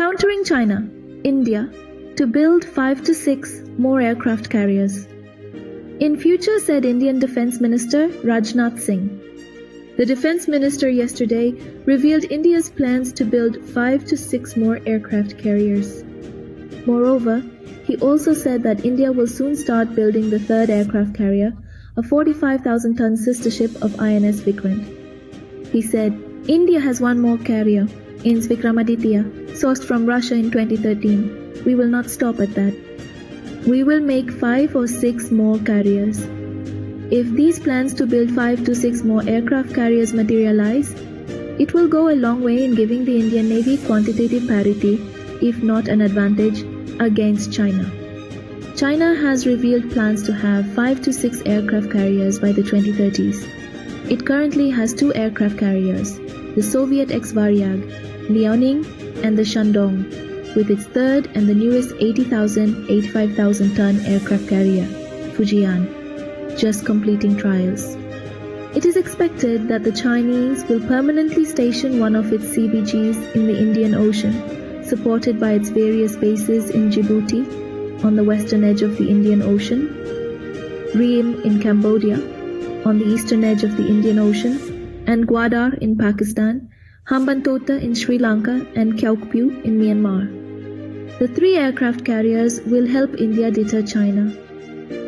Countering China, India to build 5 to 6 more aircraft carriers. In future, said Indian Defence Minister Rajnath Singh. The Defence Minister yesterday revealed India's plans to build 5 to 6 more aircraft carriers. Moreover, he also said that India will soon start building the third aircraft carrier, a 45,000-ton sister ship of INS Vikrant. He said, India has one more carrier, INS Vikramaditya, sourced from Russia in 2013. We will not stop at that. We will make 5 or 6 more carriers. If these plans to build 5 to 6 more aircraft carriers materialize, it will go a long way in giving the Indian Navy quantitative parity, if not an advantage, against China. China has revealed plans to have 5 to 6 aircraft carriers by the 2030s. It currently has 2 aircraft carriers, the Soviet ex-Varyag, Liaoning, and the Shandong, with its third and the newest 85,000-ton aircraft carrier, Fujian, just completing trials. It is expected that the Chinese will permanently station one of its CBGs in the Indian Ocean, supported by its various bases in Djibouti, on the western edge of the Indian Ocean, Ream in Cambodia, on the eastern edge of the Indian Ocean, and Gwadar in Pakistan, Hambantota in Sri Lanka, and Kyaukphyu in Myanmar. The 3 aircraft carriers will help India deter China.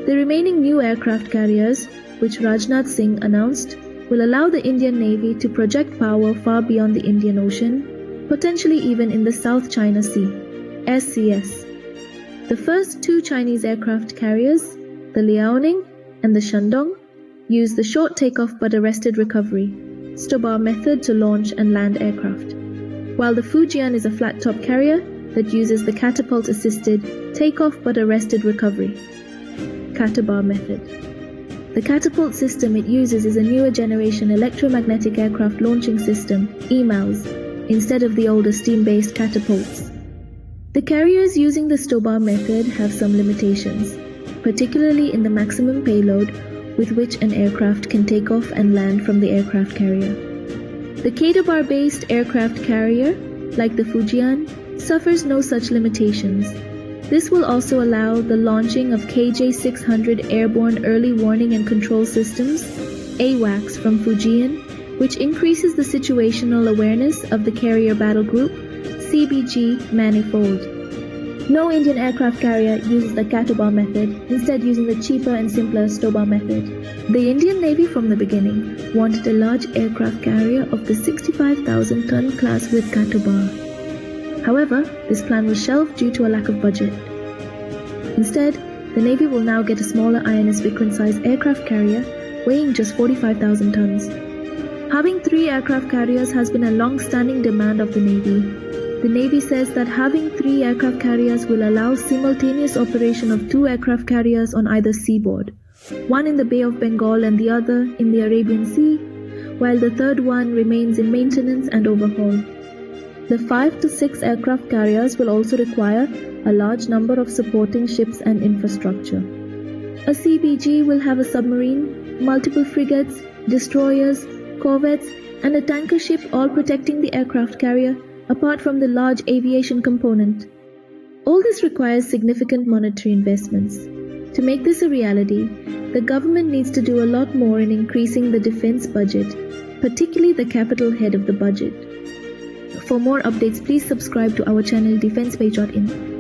The remaining new aircraft carriers, which Rajnath Singh announced, will allow the Indian Navy to project power far beyond the Indian Ocean, potentially even in the South China Sea, SCS. The first 2 Chinese aircraft carriers, the Liaoning and the Shandong, use the short takeoff but arrested recovery, STOBAR method to launch and land aircraft, while the Fujian is a flat-top carrier that uses the catapult-assisted takeoff but arrested recovery, CATOBAR method. The catapult system it uses is a newer generation electromagnetic aircraft launching system, EMALS, instead of the older steam-based catapults. The carriers using the STOBAR method have some limitations, particularly in the maximum payload with which an aircraft can take off and land from the aircraft carrier. The CATOBAR-based aircraft carrier, like the Fujian, suffers no such limitations. This will also allow the launching of KJ-600 Airborne Early Warning and Control Systems, AWACS, from Fujian, which increases the situational awareness of the carrier battle group, CBG manifold. No Indian aircraft carrier uses the CATOBAR method, instead using the cheaper and simpler STOBAR method. The Indian Navy from the beginning wanted a large aircraft carrier of the 65,000-ton class with CATOBAR. However, this plan was shelved due to a lack of budget. Instead, the Navy will now get a smaller INS Vikrant-sized aircraft carrier weighing just 45,000 tons. Having 3 aircraft carriers has been a long-standing demand of the Navy. The Navy says that having 3 aircraft carriers will allow simultaneous operation of 2 aircraft carriers on either seaboard, one in the Bay of Bengal and the other in the Arabian Sea, while the third one remains in maintenance and overhaul. The 5 to 6 aircraft carriers will also require a large number of supporting ships and infrastructure. A CBG will have a submarine, multiple frigates, destroyers, corvettes, and a tanker ship all protecting the aircraft carrier, apart from the large aviation component. All this requires significant monetary investments. To make this a reality, the government needs to do a lot more in increasing the defense budget, particularly the capital head of the budget. For more updates, please subscribe to our channel defensepage.in.